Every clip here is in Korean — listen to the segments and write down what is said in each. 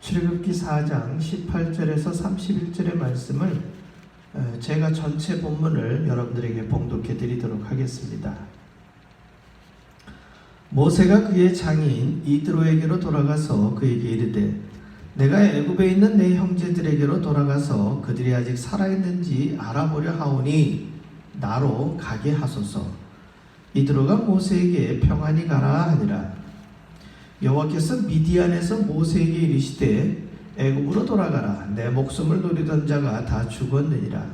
출애굽기 4장 18절에서 31절의 말씀을 제가 전체 본문을 여러분들에게 봉독해 드리도록 하겠습니다. 모세가 그의 장인 이드로에게로 돌아가서 그에게 이르되 내가 애굽에 있는 내 형제들에게로 돌아가서 그들이 아직 살아있는지 알아보려 하오니 나로 가게 하소서. 이드로가 모세에게 평안히 가라 하니라. 여호와께서 미디안에서 모세에게 이르시되 애굽으로 돌아가라. 내 목숨을 노리던 자가 다 죽었느니라.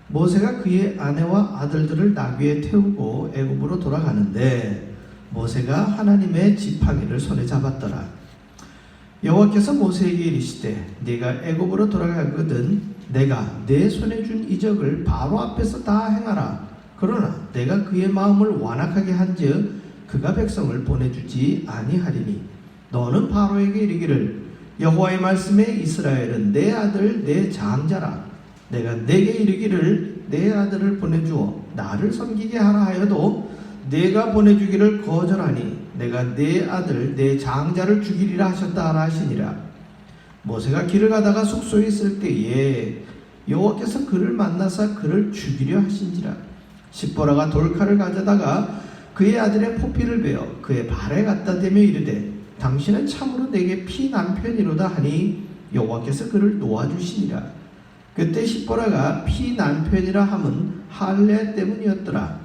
모세가 그의 아내와 아들들을 나귀에 태우고 애굽으로 돌아가는데 모세가 하나님의 지팡이를 손에 잡았더라. 여호와께서 모세에게 이르시되 네가 애굽으로 돌아가거든 내가 내 손에 준 이적을 바로 앞에서 다 행하라. 그러나 내가 그의 마음을 완악하게 한즉 그가 백성을 보내주지 아니하리니 너는 바로에게 이르기를 여호와의 말씀에 이스라엘은 내 아들 내 장자라. 내가 내게 이르기를 내 아들을 보내주어 나를 섬기게 하라 하여도 내가 보내주기를 거절하니 내가 내 아들 내 장자를 죽이리라 하셨다 하라 하시니라. 모세가 길을 가다가 숙소에 있을 때에 여호와께서 그를 만나사 그를 죽이려 하신지라. 십보라가 돌칼을 가져다가 그의 아들의 포피를 베어 그의 발에 갖다 대며 이르되 당신은 참으로 내게 피난편이로다 하니 여호와께서 그를 놓아주시니라. 그때 십보라가 피난편이라 함은 할례 때문이었더라.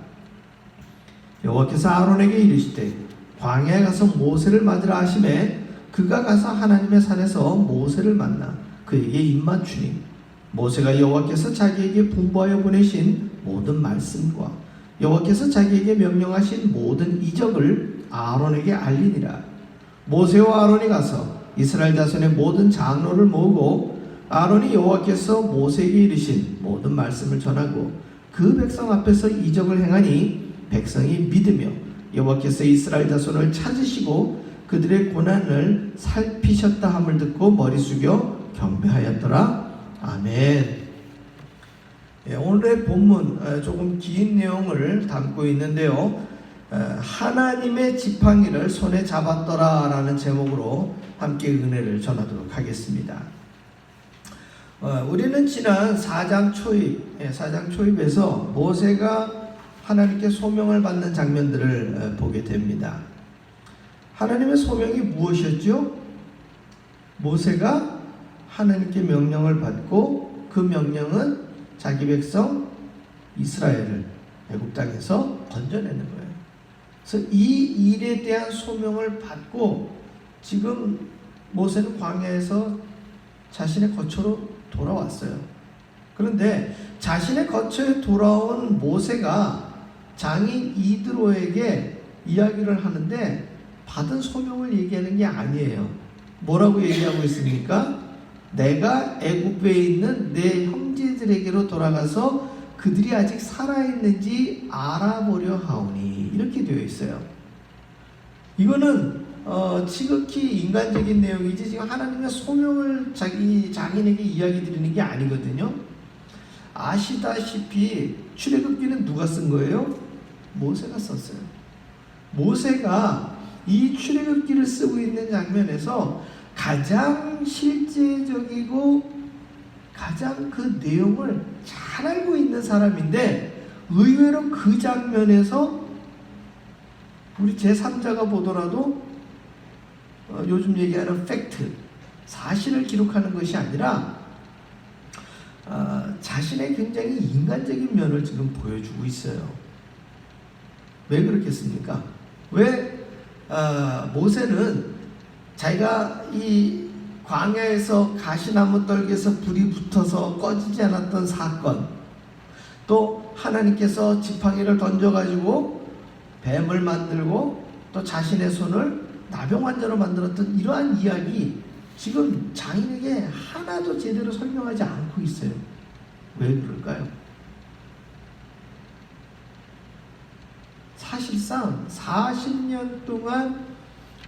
여호와께서 아론에게 이르시되 광야에 가서 모세를 맞으라 하시매 그가 가서 하나님의 산에서 모세를 만나 그에게 입맞추니 모세가 여호와께서 자기에게 분부하여 보내신 모든 말씀과 여호와께서 자기에게 명령하신 모든 이적을 아론에게 알리니라. 모세와 아론이 가서 이스라엘 자손의 모든 장로를 모으고 아론이 여호와께서 모세에게 이르신 모든 말씀을 전하고 그 백성 앞에서 이적을 행하니 백성이 믿으며 여호와께서 이스라엘 자손을 찾으시고 그들의 고난을 살피셨다 함을 듣고 머리 숙여 경배하였더라. 아멘. 오늘의 본문 조금 긴 내용을 담고 있는데요. 하나님의 지팡이를 손에 잡았더라 라는 제목으로 함께 은혜를 전하도록 하겠습니다. 우리는 지난 4장 초입에서 모세가 하나님께 소명을 받는 장면들을 보게 됩니다. 하나님의 소명이 무엇이었죠? 모세가 하나님께 명령을 받고 그 명령은 자기 백성 이스라엘을 애굽 땅에서 건져내는 거예요. 그래서 이 일에 대한 소명을 받고 지금 모세는 광야에서 자신의 거처로 돌아왔어요. 그런데 자신의 거처에 돌아온 모세가 장인 이드로에게 이야기를 하는데 받은 소명을 얘기하는 게 아니에요. 뭐라고 얘기하고 있습니까? 내가 애굽에 있는 내 형제들에게로 돌아가서 그들이 아직 살아있는지 알아보려 하오니 이렇게 되어 있어요. 이거는 지극히 인간적인 내용이지 지금 하나님의 소명을 자기에게 이야기 드리는 게 아니거든요. 아시다시피 출애굽기는 누가 쓴 거예요? 모세가 썼어요. 모세가 이 출애굽기를 쓰고 있는 장면에서 가장 실제적이고 가장 그 내용을 잘 알고 있는 사람인데 의외로 그 장면에서 우리 제3자가 보더라도 요즘 얘기하는 팩트, 사실을 기록하는 것이 아니라 자신의 굉장히 인간적인 면을 지금 보여주고 있어요. 왜 그렇겠습니까? 왜 모세는 자기가 이 광야에서 가시나무 떨기에서 불이 붙어서 꺼지지 않았던 사건, 또 하나님께서 지팡이를 던져가지고 뱀을 만들고 또 자신의 손을 나병환자로 만들었던 이러한 이야기 지금 장인에게 하나도 제대로 설명하지 않고 있어요. 왜 그럴까요? 사실상 40년 동안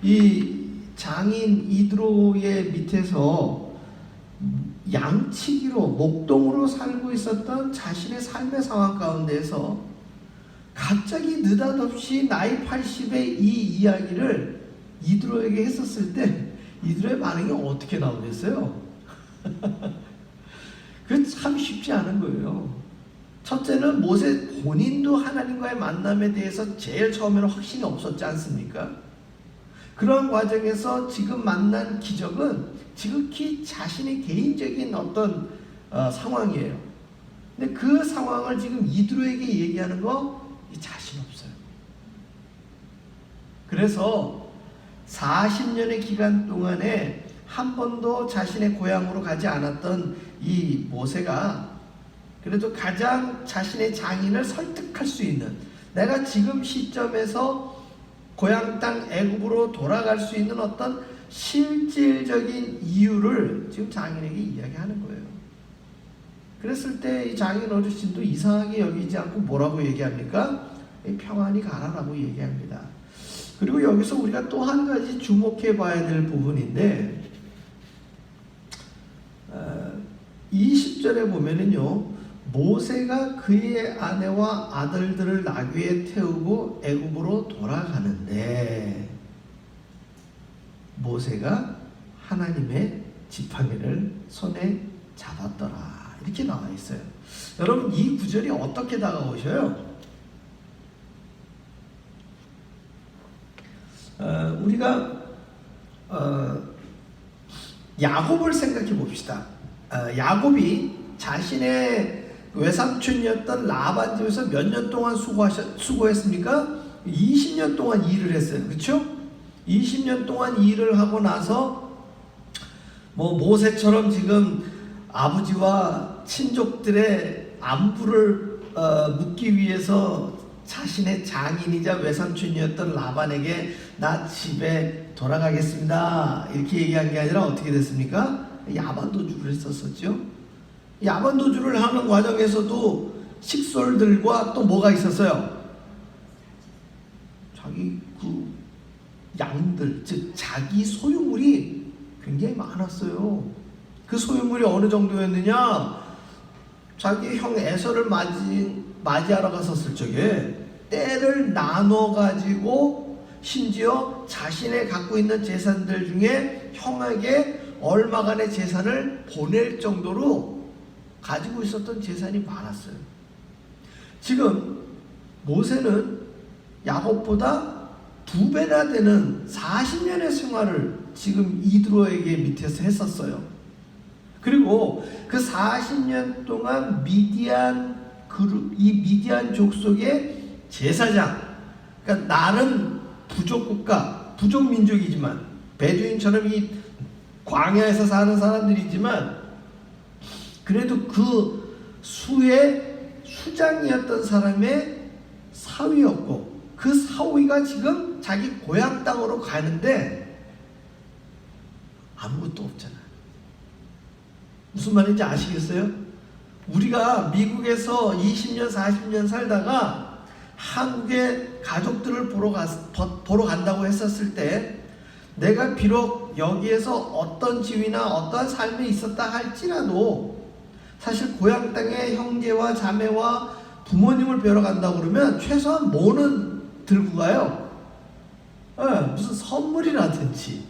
이 장인 이드로의 밑에서 양치기로 목동으로 살고 있었던 자신의 삶의 상황 가운데서 갑자기 느닷없이 나이 80의 이 이야기를 이드로에게 했었을 때 이들의 반응이 어떻게 나오겠어요? 그 참 쉽지 않은 거예요. 첫째는 모세 본인도 하나님과의 만남에 대해서 제일 처음에는 확신이 없었지 않습니까? 그런 과정에서 지금 만난 기적은 지극히 자신의 개인적인 어떤 상황이에요. 근데 그 상황을 지금 이드로에게 얘기하는 거 자신 없어요. 그래서 40년의 기간 동안에 한 번도 자신의 고향으로 가지 않았던 이 모세가 그래도 가장 자신의 장인을 설득할 수 있는, 내가 지금 시점에서 고향 땅 애굽으로 돌아갈 수 있는 어떤 실질적인 이유를 지금 장인에게 이야기하는 거예요. 그랬을 때 이 장인 어르신도 이상하게 여기지 않고 뭐라고 얘기합니까? 평안히 가라라고 얘기합니다. 그리고 여기서 우리가 또 한 가지 주목해 봐야 될 부분인데 20절에 보면은요, 모세가 그의 아내와 아들들을 나귀에 태우고 애굽으로 돌아가는데 모세가 하나님의 지팡이를 손에 잡았더라, 이렇게 나와 있어요. 여러분, 이 구절이 어떻게 다가오셔요? 우리가 야곱을 생각해 봅시다. 야곱이 자신의 외삼촌이었던 라반 집에서 몇 년 동안 수고했습니까? 20년 동안 일을 했어요. 그렇죠? 20년 동안 일을 하고 나서 뭐 모세처럼 지금 아버지와 친족들의 안부를 묻기 위해서 자신의 장인이자 외삼촌이었던 라반에게 나 집에 돌아가겠습니다 이렇게 얘기한 게 아니라 어떻게 됐습니까? 야반도주를 했었었죠. 야반도주를 하는 과정에서도 식솔들과 또 뭐가 있었어요? 자기 그 양들, 즉 자기 소유물이 굉장히 많았어요. 그 소유물이 어느 정도였느냐? 자기 형 에서를 맞이하러 갔었을 적에 때를 나눠 가지고 심지어 자신의 갖고 있는 재산들 중에 형에게 얼마간의 재산을 보낼 정도로 가지고 있었던 재산이 많았어요. 지금 모세는 야곱보다 2배나 되는 40년의 생활을 지금 이드로에게 밑에서 했었어요. 그리고 그 40년 동안 이 미디안 족속의 제사장, 그러니까 나는 부족 국가, 부족 민족이지만 베두인처럼 이 광야에서 사는 사람들이지만 그래도 그 수의 수장이었던 사람의 사위였고, 그 사위가 지금 자기 고향 땅으로 가는데 아무것도 없잖아요. 무슨 말인지 아시겠어요? 우리가 미국에서 20년, 40년 살다가 한국의 가족들을 보러 간다고 했었을 때 내가 비록 여기에서 어떤 지위나 어떠한 삶에 있었다 할지라도 사실 고향 땅에 형제와 자매와 부모님을 뵈러 간다고 그러면 최소한 뭐는 들고 가요? 무슨 선물이라든지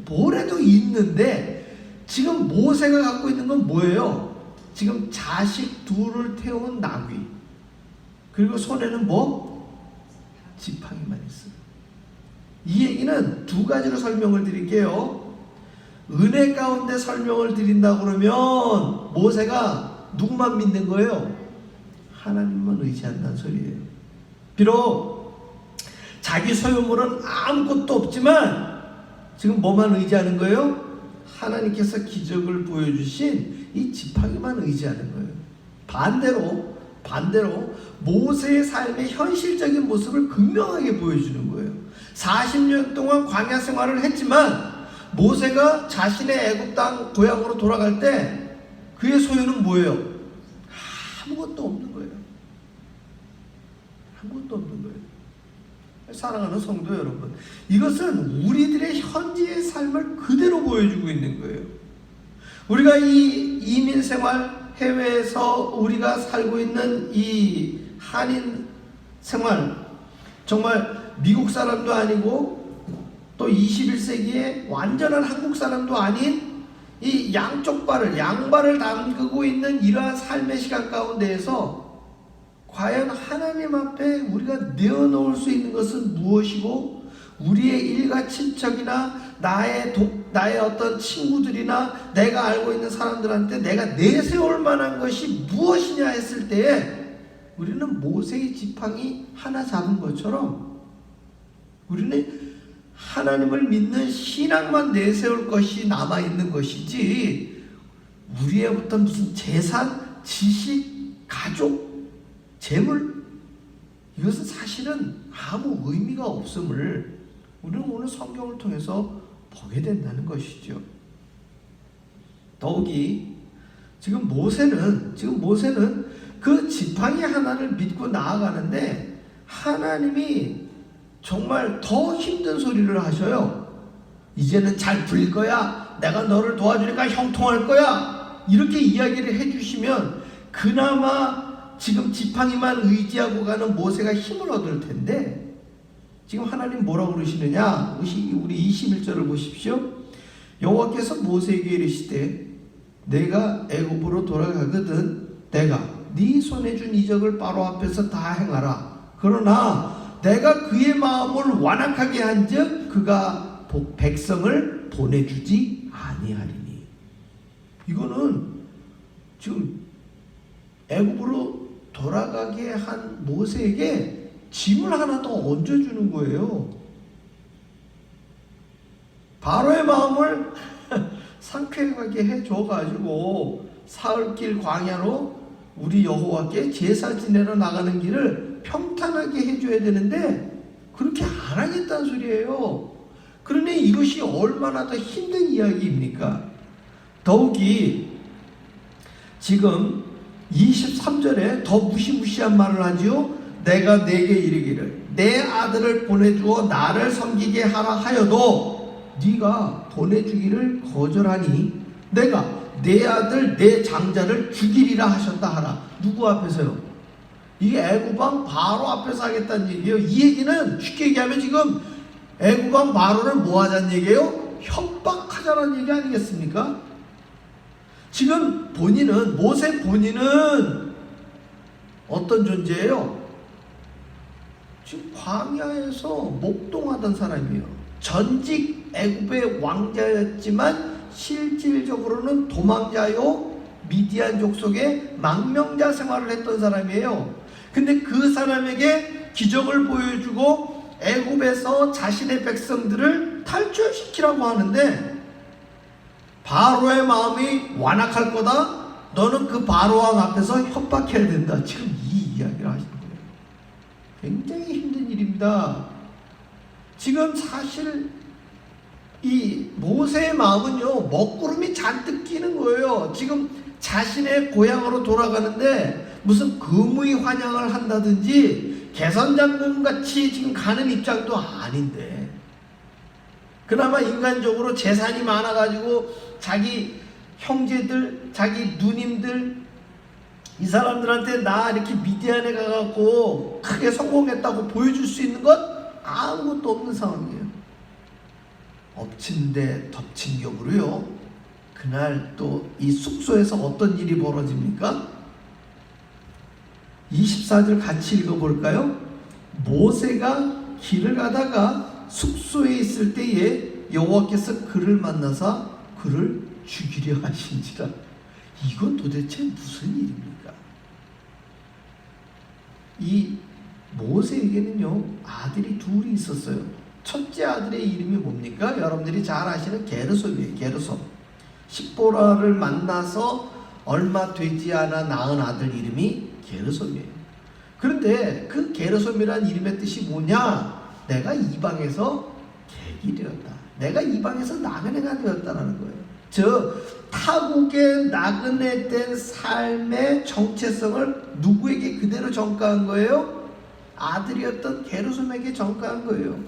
뭐라도 있는데 지금 모세가 갖고 있는 건 뭐예요? 지금 자식 둘을 태운 나귀, 그리고 손에는 뭐? 지팡이만 있어요. 이 얘기는 두 가지로 설명을 드릴게요. 은혜 가운데 설명을 드린다 그러면 모세가 누구만 믿는 거예요? 하나님만 의지한다는 소리예요. 비록 자기 소유물은 아무것도 없지만 지금 뭐만 의지하는 거예요? 하나님께서 기적을 보여주신 이 지팡이만 의지하는 거예요. 반대로 모세의 삶의 현실적인 모습을 극명하게 보여주는 거예요. 40년 동안 광야 생활을 했지만 모세가 자신의 애굽 땅 고향으로 돌아갈 때 그의 소유는 뭐예요? 아무것도 없는 거예요. 아무것도 없는 거예요. 사랑하는 성도 여러분, 이것은 우리들의 현지의 삶을 그대로 보여주고 있는 거예요. 우리가 이 이민 생활, 해외에서 우리가 살고 있는 이 한인 생활, 정말 미국 사람도 아니고 또 21세기에 완전한 한국 사람도 아닌 이 양쪽 발을, 양발을 담그고 있는 이러한 삶의 시간 가운데에서 과연 하나님 앞에 우리가 내어놓을 수 있는 것은 무엇이고, 우리의 일가 친척이나 나의 어떤 친구들이나 내가 알고 있는 사람들한테 내가 내세울 만한 것이 무엇이냐 했을 때에 우리는 모세의 지팡이 하나 잡은 것처럼 우리는 하나님을 믿는 신앙만 내세울 것이 남아있는 것이지, 우리의 어떤 무슨 재산, 지식, 가족, 재물, 이것은 사실은 아무 의미가 없음을 우리는 오늘 성경을 통해서 보게 된다는 것이죠. 더욱이 지금 모세는 그 지팡이 하나를 믿고 나아가는데 하나님이 정말 더 힘든 소리를 하셔요. 이제는 잘 풀릴 거야. 내가 너를 도와주니까 형통할 거야. 이렇게 이야기를 해주시면 그나마 지금 지팡이만 의지하고 가는 모세가 힘을 얻을 텐데, 지금 하나님 뭐라고 그러시느냐? 우리 21절을 보십시오. 여호와께서 모세에게 이르시되 내가 애굽으로 돌아가거든 내가 네 손에 준 이적을 바로 앞에서 다 행하라. 그러나 내가 그의 마음을 완악하게 한즉 그가 백성을 보내주지 아니하리니. 이거는 지금 애굽으로 돌아가게 한 모세에게 짐을 하나 더 얹어주는 거예요. 바로의 마음을 상쾌하게 해줘가지고 사흘길 광야로 우리 여호와께 제사 지내러 나가는 길을 평탄하게 해줘야 되는데 그렇게 안 하겠다는 소리예요. 그러니 이것이 얼마나 더 힘든 이야기입니까? 더욱이 지금 23절에 더 무시무시한 말을 하지요. 내가 내게 이르기를 내 아들을 보내주어 나를 섬기게 하라 하여도 네가 보내주기를 거절하니 내가 내 아들 내 장자를 죽이리라 하셨다 하라. 누구 앞에서요? 이게 애굽왕 바로 앞에서 하겠다는 얘기예요. 이 얘기는 쉽게 얘기하면 지금 애굽왕 바로를 뭐 하자는 얘기예요? 협박하자는 얘기 아니겠습니까? 지금 모세 본인은 어떤 존재예요? 지금 광야에서 목동하던 사람이에요. 전직 애굽의 왕자였지만 실질적으로는 도망자요 미디안 족속의 망명자 생활을 했던 사람이에요. 근데 그 사람에게 기적을 보여주고 애굽에서 자신의 백성들을 탈출시키라고 하는데 바로의 마음이 완악할 거다. 너는 그 바로왕 앞에서 협박해야 된다. 지금 이 이야기를 하시는 거예요. 굉장히 힘든 일입니다. 지금 사실 이 모세의 마음은요, 먹구름이 잔뜩 끼는 거예요. 지금 자신의 고향으로 돌아가는데 무슨 금의 환영을 한다든지 개선장군 같이 지금 가는 입장도 아닌데, 그나마 인간적으로 재산이 많아가지고 자기 형제들, 자기 누님들, 이 사람들한테 나 이렇게 미디안에 가갖고 크게 성공했다고 보여줄 수 있는 것 아무것도 없는 상황이에요. 엎친 데 덮친 격으로요. 그날 또 이 숙소에서 어떤 일이 벌어집니까? 24절 같이 읽어볼까요? 모세가 길을 가다가 숙소에 있을 때에 여호와께서 그를 만나사 그를 죽이려 하신지라. 이건 도대체 무슨 일입니까? 이 모세에게는요 아들이 둘이 있었어요. 첫째 아들의 이름이 뭡니까? 여러분들이 잘 아시는 게르솜이에요. 게르솜. 십보라를 만나서 얼마 되지 않아 낳은 아들 이름이 게르솜이에요. 그런데 그 게르솜이라는 이름의 뜻이 뭐냐? 내가 이방에서 객이 되었다. 내가 이방에서 나그네가 되었다라는 거예요. 즉 타국의 나그네된 삶의 정체성을 누구에게 그대로 전가한 거예요? 아들이었던 게르솜에게 전가한 거예요.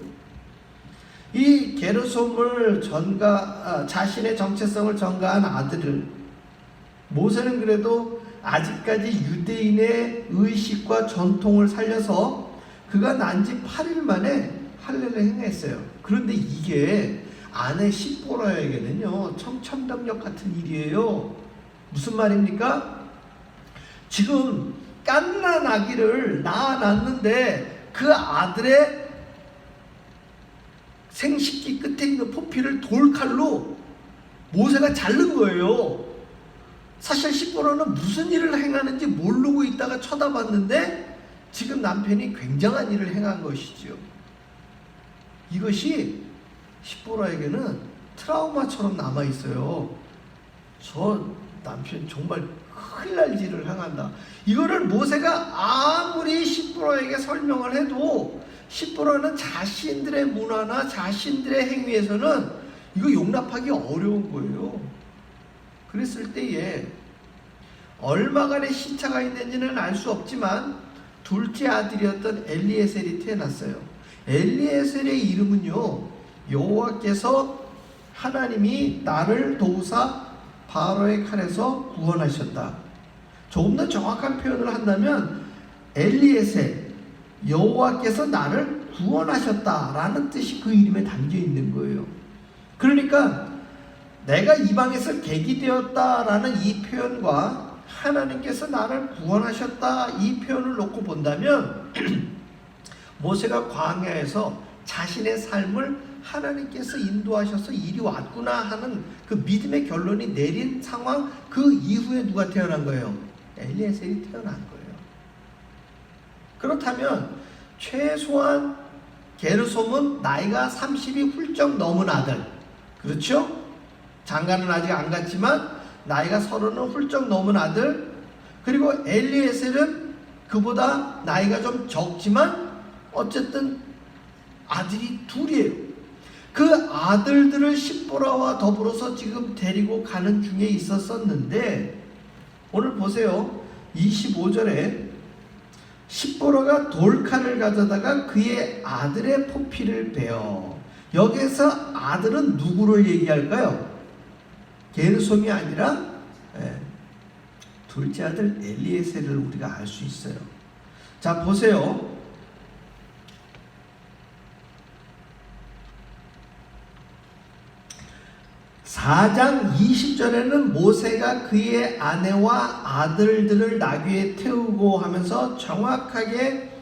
이 게르솜을 자신의 정체성을 전가한 아들을 모세는 그래도 아직까지 유대인의 의식과 전통을 살려서 그가 난 지 8일 만에 할례를 행했어요. 그런데 이게 아내 십보라에게는요 청천벽력 같은 일이에요. 무슨 말입니까? 지금 깐난 아기를 낳았는데 그 아들의 생식기 끝에 있는 포피를 돌칼로 모세가 자른 거예요. 사실 십보라는 무슨 일을 행하는지 모르고 있다가 쳐다봤는데 지금 남편이 굉장한 일을 행한 것이지요. 이것이 십보라에게는 트라우마처럼 남아있어요. 저 남편 정말 큰일 날 일을 행한다. 이거를 모세가 아무리 십보라에게 설명을 해도 십보라는 자신들의 문화나 자신들의 행위에서는 이거 용납하기 어려운 거예요. 그랬을 때에 얼마간의 시차가 있는지는 알 수 없지만 둘째 아들이었던 엘리에셀이 태어났어요. 엘리에셀의 이름은요, 여호와께서 하나님이 나를 도우사 바로의 칼에서 구원하셨다. 조금 더 정확한 표현을 한다면 엘리에셀, 여호와께서 나를 구원하셨다라는 뜻이 그 이름에 담겨 있는 거예요. 그러니까 내가 이방에서 객이 되었다라는 이 표현과 하나님께서 나를 구원하셨다 이 표현을 놓고 본다면 모세가 광야에서 자신의 삶을 하나님께서 인도하셔서 이리 왔구나 하는 그 믿음의 결론이 내린 상황, 그 이후에 누가 태어난 거예요? 엘리에셀이 태어난 거예요. 그렇다면 최소한 게르솜은 나이가 30이 훌쩍 넘은 아들, 그렇죠? 장가는 아직 안 갔지만 나이가 30은 훌쩍 넘은 아들, 그리고 엘리에셀은 그보다 나이가 좀 적지만 어쨌든 아들이 둘이에요. 그 아들들을 십보라와 더불어서 지금 데리고 가는 중에 있었었는데 오늘 보세요. 25절에 십보라가 돌칼을 가져다가 그의 아들의 포피를 베어. 여기에서 아들은 누구를 얘기할까요? 게르솜이 아니라 둘째 아들 엘리에셀을 우리가 알 수 있어요. 자, 보세요. (4장 20절에는) 모세가 그의 아내와 아들들을 나귀에 태우고 하면서 정확하게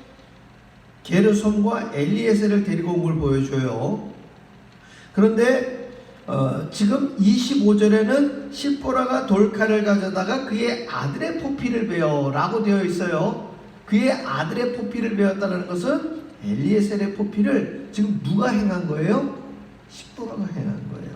게르솜과 엘리에셀을 데리고 온 걸 보여줘요. 그런데 지금 25절에는 십보라가 돌칼을 가져다가 그의 아들의 포피를 베어 라고 되어 있어요. 그의 아들의 포피를 베었다는 것은 엘리에셀의 포피를 지금 누가 행한 거예요? 십보라가 행한 거예요.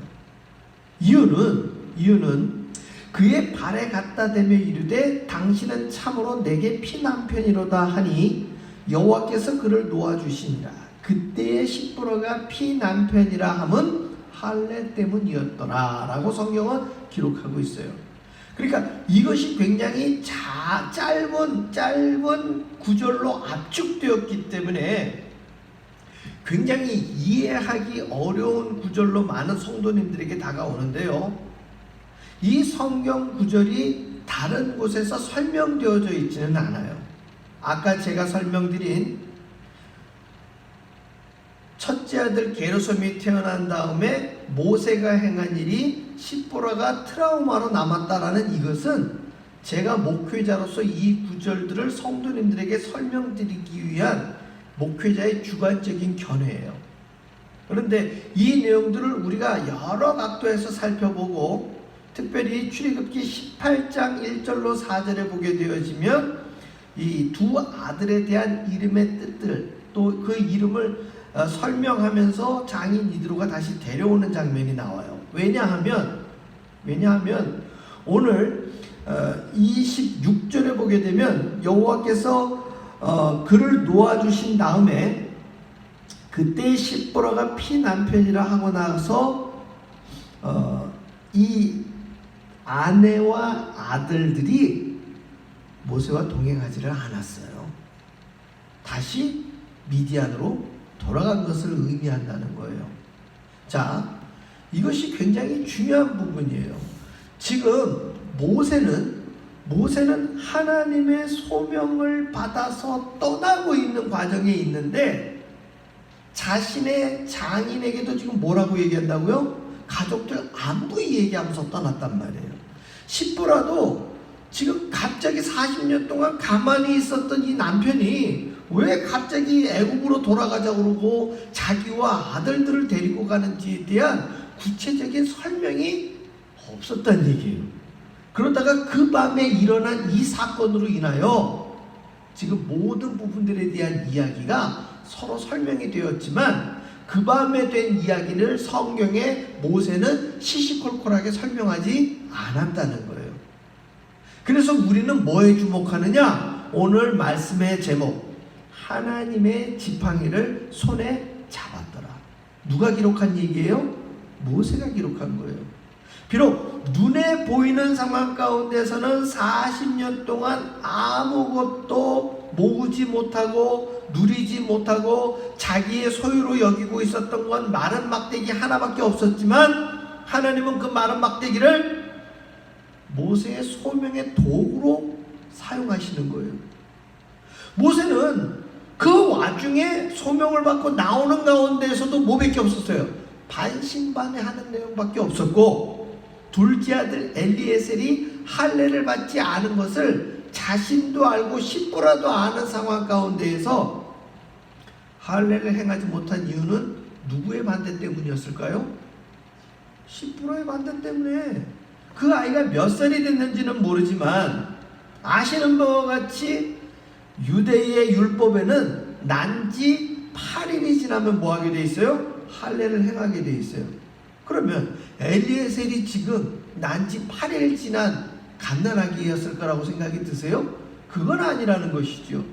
이유는 그의 발에 갖다 대며 이르되 당신은 참으로 내게 피남편이로다 하니 여호와께서 그를 놓아주시니라. 그때의 십보라가 피남편이라 함은 할례 때문이었더라 라고 성경은 기록하고 있어요. 그러니까 이것이 굉장히 짧은 구절로 압축되었기 때문에 굉장히 이해하기 어려운 구절로 많은 성도님들에게 다가오는데요. 이 성경 구절이 다른 곳에서 설명되어져 있지는 않아요. 아까 제가 설명드린 첫째 아들 게르솜이 태어난 다음에 모세가 행한 일이 십보라가 트라우마로 남았다라는 이것은 제가 목회자로서 이 구절들을 성도님들에게 설명드리기 위한 목회자의 주관적인 견해예요. 그런데 이 내용들을 우리가 여러 각도에서 살펴보고 특별히 출애굽기 18장 1절로 4절에 보게 되어지면 이 두 아들에 대한 이름의 뜻들 또 그 이름을 설명하면서 장인 이드로가 다시 데려오는 장면이 나와요. 왜냐하면 오늘 26절에 보게 되면 여호와께서 그를 놓아주신 다음에 그때 십보라가 피남편이라 하고 나서 이 아내와 아들들이 모세와 동행하지를 않았어요. 다시 미디안으로 돌아간 것을 의미한다는 거예요. 자, 이것이 굉장히 중요한 부분이에요. 지금 모세는 하나님의 소명을 받아서 떠나고 있는 과정에 있는데 자신의 장인에게도 지금 뭐라고 얘기한다고요? 가족들 안부이 얘기하면서 떠났단 말이에요. 십부라도 지금 갑자기 40년 동안 가만히 있었던 이 남편이 왜 갑자기 애국으로 돌아가자고 그러고 자기와 아들들을 데리고 가는지에 대한 구체적인 설명이 없었다는 얘기예요. 그러다가 그 밤에 일어난 이 사건으로 인하여 지금 모든 부분들에 대한 이야기가 서로 설명이 되었지만 그 밤에 된 이야기를 성경에 모세는 시시콜콜하게 설명하지 않았다는 거예요. 그래서 우리는 뭐에 주목하느냐? 오늘 말씀의 제목, 하나님의 지팡이를 손에 잡았더라. 누가 기록한 얘기예요? 모세가 기록한 거예요. 비록 눈에 보이는 상황 가운데서는 40년 동안 아무것도 모으지 못하고 누리지 못하고 자기의 소유로 여기고 있었던 건 마른 막대기 하나밖에 없었지만 하나님은 그 마른 막대기를 모세의 소명의 도구로 사용하시는 거예요. 모세는 그 와중에 소명을 받고 나오는 가운데에서도 뭐밖에 없었어요? 반신반의하는 내용밖에 없었고, 둘째 아들 엘리에셀이 할례를 받지 않은 것을 자신도 알고 십부라도 아는 상황 가운데에서 할례를 행하지 못한 이유는 누구의 반대 때문이었을까요? 십부라의 반대 때문에. 그 아이가 몇 살이 됐는지는 모르지만 아시는 바와 같이 유대의 율법에는 난지 8일이 지나면 뭐하게 돼 있어요? 할례를 행하게 돼 있어요. 그러면 엘리에셀이 지금 난지 8일 지난 갓난아기였을 거라고 생각이 드세요? 그건 아니라는 것이죠.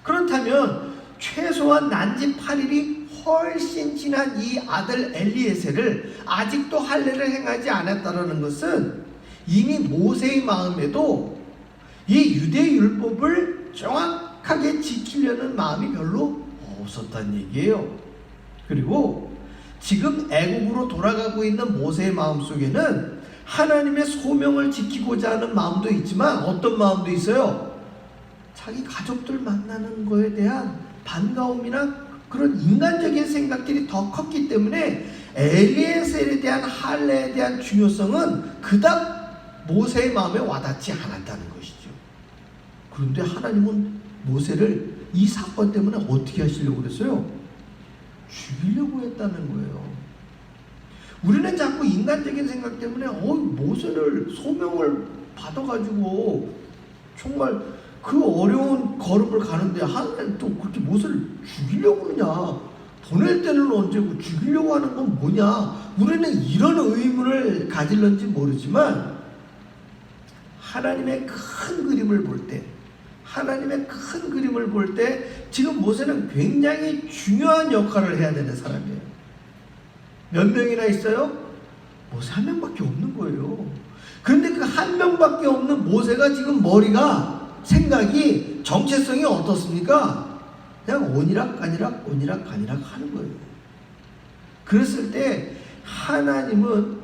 그렇다면 최소한 난지 8일이 훨씬 지난 이 아들 엘리에셀을 아직도 할례를 행하지 않았다는 것은 이미 모세의 마음에도 이 유대 율법을 정확하게 지키려는 마음이 별로 없었다는 얘기예요. 그리고 지금 애국으로 돌아가고 있는 모세의 마음속에는 하나님의 소명을 지키고자 하는 마음도 있지만 어떤 마음도 있어요? 자기 가족들 만나는 거에 대한 반가움이나 그런 인간적인 생각들이 더 컸기 때문에 엘리에셀에 대한 할례에 대한 중요성은 그닥 모세의 마음에 와닿지 않았다는 것이죠. 그런데 하나님은 모세를 이 사건 때문에 어떻게 하시려고 그랬어요? 죽이려고 했다는 거예요. 우리는 자꾸 인간적인 생각 때문에 모세를 소명을 받아가지고 정말 그 어려운 걸음을 가는데 하나님 또 그렇게 모세를 죽이려고 그러냐, 보낼 때는 언제고 죽이려고 하는 건 뭐냐, 우리는 이런 의문을 가질런지 모르지만 하나님의 큰 그림을 볼 때, 하나님의 큰 그림을 볼 때 지금 모세는 굉장히 중요한 역할을 해야 되는 사람이에요. 몇 명이나 있어요? 모세 한 명밖에 없는 거예요. 그런데 그 한 명밖에 없는 모세가 지금 머리가, 생각이, 정체성이 어떻습니까? 그냥 오니락가니락 오니락가니락 하는 거예요. 그랬을 때 하나님은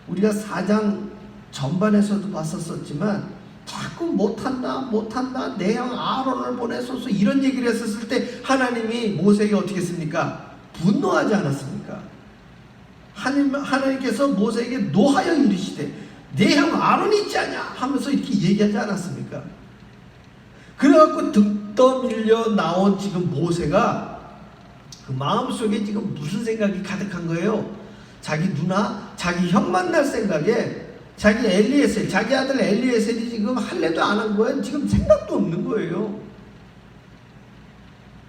우리가 4장 전반에서도 봤었지만 자꾸 못한다 내 형 아론을 보내소서 이런 얘기를 했었을 때 하나님이 모세에게 어떻게 했습니까? 분노하지 않았습니까? 하나님께서 모세에게 노하여 이르시되 내 형 아론이 있지 않냐 하면서 이렇게 얘기하지 않았습니까? 그래갖고 등 떠밀려 나온 지금 모세가 그 마음속에 지금 무슨 생각이 가득한 거예요? 자기 누나, 자기 형 만날 생각에 자기 엘리에셀, 자기 아들 엘리에셀이 지금 할례도 안 한 거예요. 지금 생각도 없는 거예요.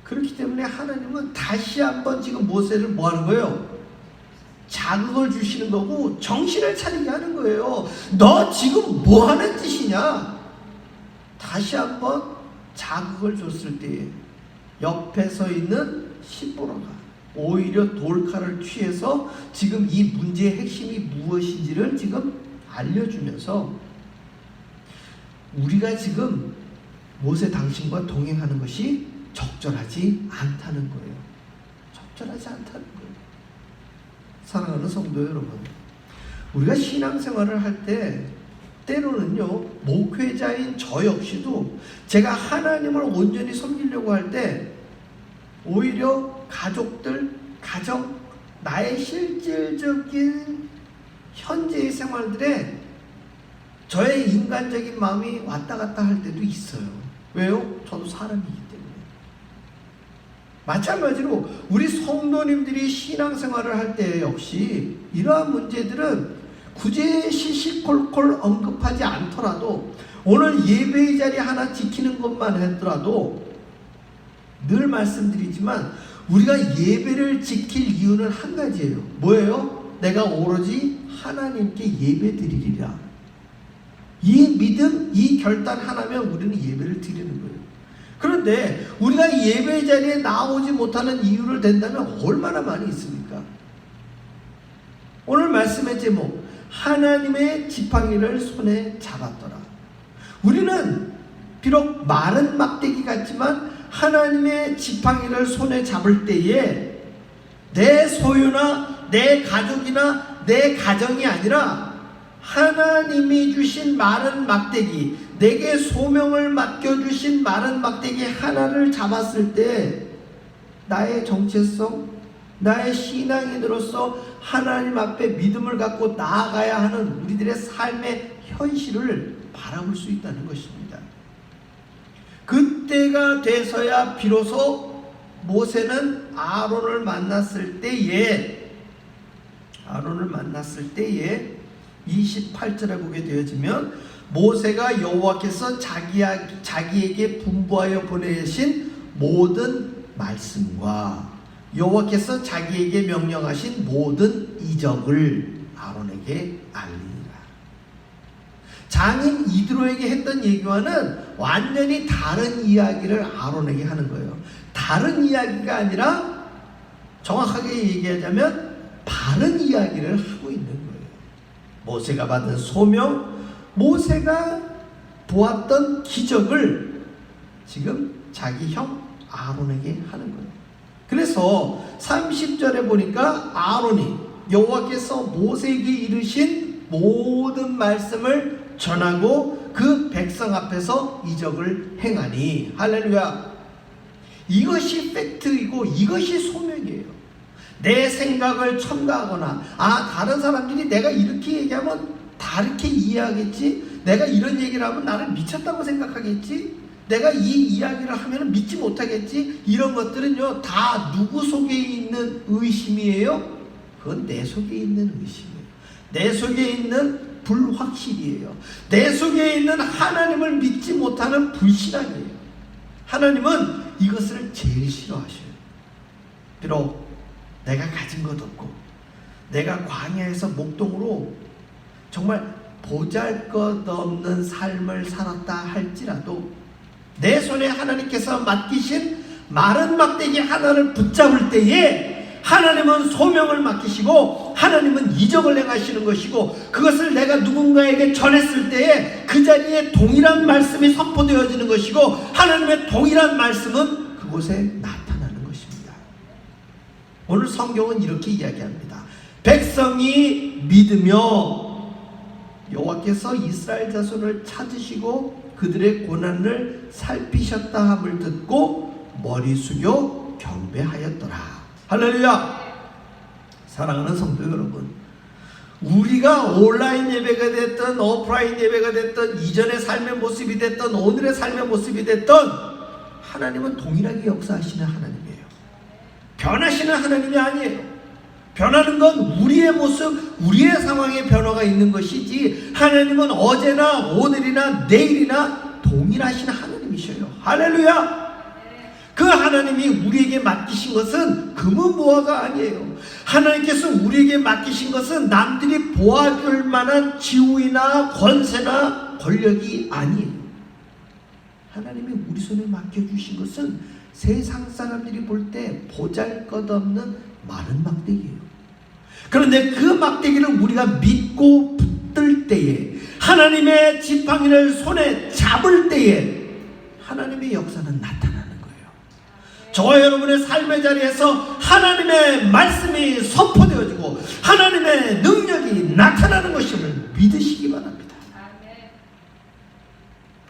그렇기 때문에 하나님은 다시 한번 지금 모세를 뭐 하는 거예요? 자극을 주시는 거고 정신을 차리게 하는 거예요. 너 지금 뭐 하는 짓이냐? 다시 한번 자극을 줬을 때에 옆에 서 있는 십보라가 오히려 돌칼을 취해서 지금 이 문제의 핵심이 무엇인지를 지금 알려주면서 우리가 지금 모세 당신과 동행하는 것이 적절하지 않다는 거예요. 적절하지 않다는 거예요. 사랑하는 성도 여러분, 우리가 신앙생활을 할 때 때로는요, 목회자인 저 역시도 제가 하나님을 온전히 섬기려고 할 때 오히려 가족들, 가정, 나의 실질적인 현재의 생활들에 저의 인간적인 마음이 왔다 갔다 할 때도 있어요. 왜요? 저도 사람이기 때문에. 마찬가지로 우리 성도님들이 신앙생활을 할 때 역시 이러한 문제들은 굳이 시시콜콜 언급하지 않더라도 오늘 예배의 자리 하나 지키는 것만 하더라도 늘 말씀드리지만 우리가 예배를 지킬 이유는 한 가지예요. 뭐예요? 내가 오로지 하나님께 예배 드리리라. 이 믿음, 이 결단 하나면 우리는 예배를 드리는 거예요. 그런데 우리가 예배 자리에 나오지 못하는 이유를 댄다면 얼마나 많이 있습니까? 오늘 말씀의 제목, 하나님의 지팡이를 손에 잡았더라. 우리는 비록 마른 막대기 같지만 하나님의 지팡이를 손에 잡을 때에 내 소유나 내 가족이나 내 가정이 아니라 하나님이 주신 마른 막대기, 내게 소명을 맡겨주신 마른 막대기 하나를 잡았을 때 나의 정체성, 나의 신앙인으로서 하나님 앞에 믿음을 갖고 나아가야 하는 우리들의 삶의 현실을 바라볼 수 있다는 것입니다. 그때가 돼서야 비로소 모세는 아론을 만났을 때에 28절에 보게 되어지면 모세가 여호와께서 자기에게 분부하여 보내신 모든 말씀과 여호와께서 자기에게 명령하신 모든 이적을 아론에게 알리니라. 장인 이드로에게 했던 얘기와는 완전히 다른 이야기를 아론에게 하는 거예요. 다른 이야기가 아니라 정확하게 얘기하자면 바른 이야기를 하고 있는 거예요. 모세가 받은 소명, 모세가 보았던 기적을 지금 자기 형 아론에게 하는 거예요. 그래서 30절에 보니까 아론이 여호와께서 모세에게 이르신 모든 말씀을 전하고 그 백성 앞에서 이적을 행하니, 할렐루야. 이것이 팩트이고 이것이 소명이에요. 내 생각을 첨가하거나 다른 사람들이 내가 이렇게 얘기하면 다르게 이해하겠지, 내가 이런 얘기를 하면 나를 미쳤다고 생각하겠지, 내가 이 이야기를 하면 믿지 못하겠지, 이런 것들은요 다 누구 속에 있는 의심이에요? 그건 내 속에 있는 의심이에요. 내 속에 있는 불확실이에요. 내 속에 있는 하나님을 믿지 못하는 불신앙이에요. 하나님은 이것을 제일 싫어하셔요. 비록 내가 가진 것 없고 내가 광야에서 목동으로 정말 보잘것없는 삶을 살았다 할지라도 내 손에 하나님께서 맡기신 마른 막대기 하나를 붙잡을 때에 하나님은 소명을 맡기시고 하나님은 이적을 행하시는 것이고, 그것을 내가 누군가에게 전했을 때에 그 자리에 동일한 말씀이 선포되어지는 것이고 하나님의 동일한 말씀은 그곳에 나타나는 것입니다. 오늘 성경은 이렇게 이야기합니다. 백성이 믿으며 여호와께서 이스라엘 자손을 찾으시고 그들의 고난을 살피셨다 함을 듣고 머리 숙여 경배하였더라. 할렐루야. 사랑하는 성도 여러분, 우리가 온라인 예배가 됐든 오프라인 예배가 됐든 이전의 삶의 모습이 됐든 오늘의 삶의 모습이 됐든 하나님은 동일하게 역사하시는 하나님이에요. 변하시는 하나님이 아니에요. 변하는 건 우리의 모습, 우리의 상황에 변화가 있는 것이지 하나님은 어제나 오늘이나 내일이나 동일하신 하나님이셔요. 할렐루야. 그 하나님이 우리에게 맡기신 것은 금은보화가 아니에요. 하나님께서 우리에게 맡기신 것은 남들이 보아줄 만한 지위나 권세나 권력이 아니에요. 하나님이 우리 손에 맡겨주신 것은 세상 사람들이 볼 때 보잘것없는 마른 막대기예요. 그런데 그 막대기를 우리가 믿고 붙들 때에, 하나님의 지팡이를 손에 잡을 때에 하나님의 역사는 나타나는 거예요. 저와 여러분의 삶의 자리에서 하나님의 말씀이 선포되어지고 하나님의 능력이 나타나는 것임을 믿으시기 바랍니다.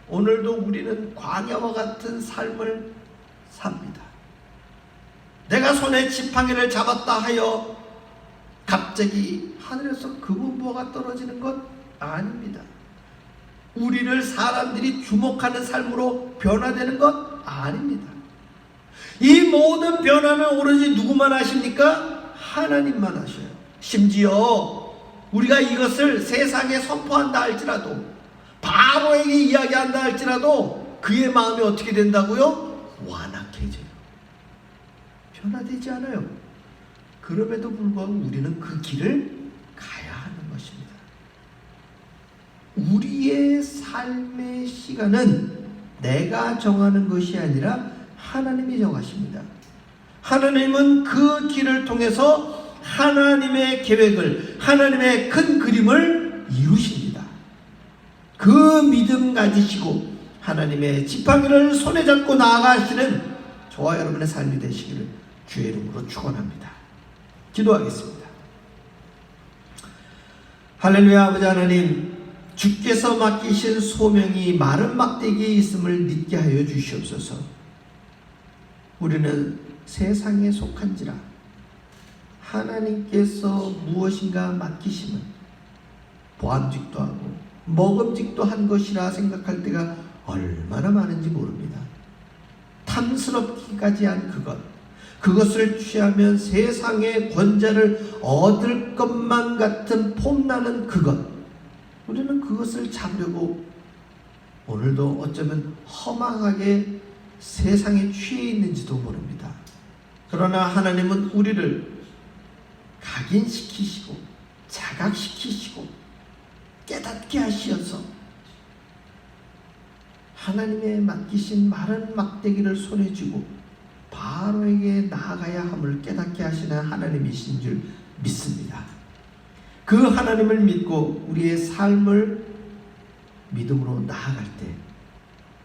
오늘도 우리는 광야와 같은 삶을 삽니다. 내가 손에 지팡이를 잡았다 하여 갑자기 하늘에서 금은보화가 떨어지는 것 아닙니다. 우리를 사람들이 주목하는 삶으로 변화되는 것 아닙니다. 이 모든 변화는 오로지 누구만 하십니까? 하나님만 하셔요. 심지어 우리가 이것을 세상에 선포한다 할지라도, 바로에게 이야기한다 할지라도 그의 마음이 어떻게 된다고요? 완악해져요. 변화되지 않아요. 그럼에도 불구하고 우리는 그 길을 가야 하는 것입니다. 우리의 삶의 시간은 내가 정하는 것이 아니라 하나님이 정하십니다. 하나님은 그 길을 통해서 하나님의 계획을, 하나님의 큰 그림을 이루십니다. 그 믿음 가지시고 하나님의 지팡이를 손에 잡고 나아가시는 저와 여러분의 삶이 되시기를 주의 이름으로 축원합니다. 기도하겠습니다. 할렐루야. 아버지 하나님, 주께서 맡기신 소명이 마른 막대기에 있음을 믿게 하여 주시옵소서. 우리는 세상에 속한지라 하나님께서 무엇인가 맡기시면 보암직도 하고 먹음직도 한 것이라 생각할 때가 얼마나 많은지 모릅니다. 탐스럽기까지 한 그것을 취하면 세상의 권자를 얻을 것만 같은 폼나는 우리는 그것을 잡으려고 오늘도 어쩌면 허망하게 세상에 취해 있는지도 모릅니다. 그러나 하나님은 우리를 각인시키시고 자각시키시고 깨닫게 하시어서 하나님의 맡기신 마른 막대기를 손에 쥐고 바로에게 나아가야 함을 깨닫게 하시는 하나님이신 줄 믿습니다. 그 하나님을 믿고 우리의 삶을 믿음으로 나아갈 때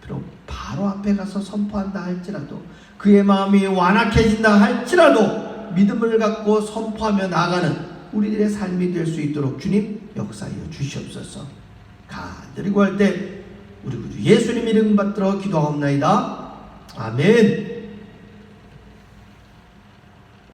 비록 바로 앞에 가서 선포한다 할지라도, 그의 마음이 완악해진다 할지라도 믿음을 갖고 선포하며 나아가는 우리들의 삶이 될 수 있도록 주님 역사하여 주시옵소서. 간절히 구할 때 우리 구주 예수님 이름 받들어 기도하옵나이다. 아멘.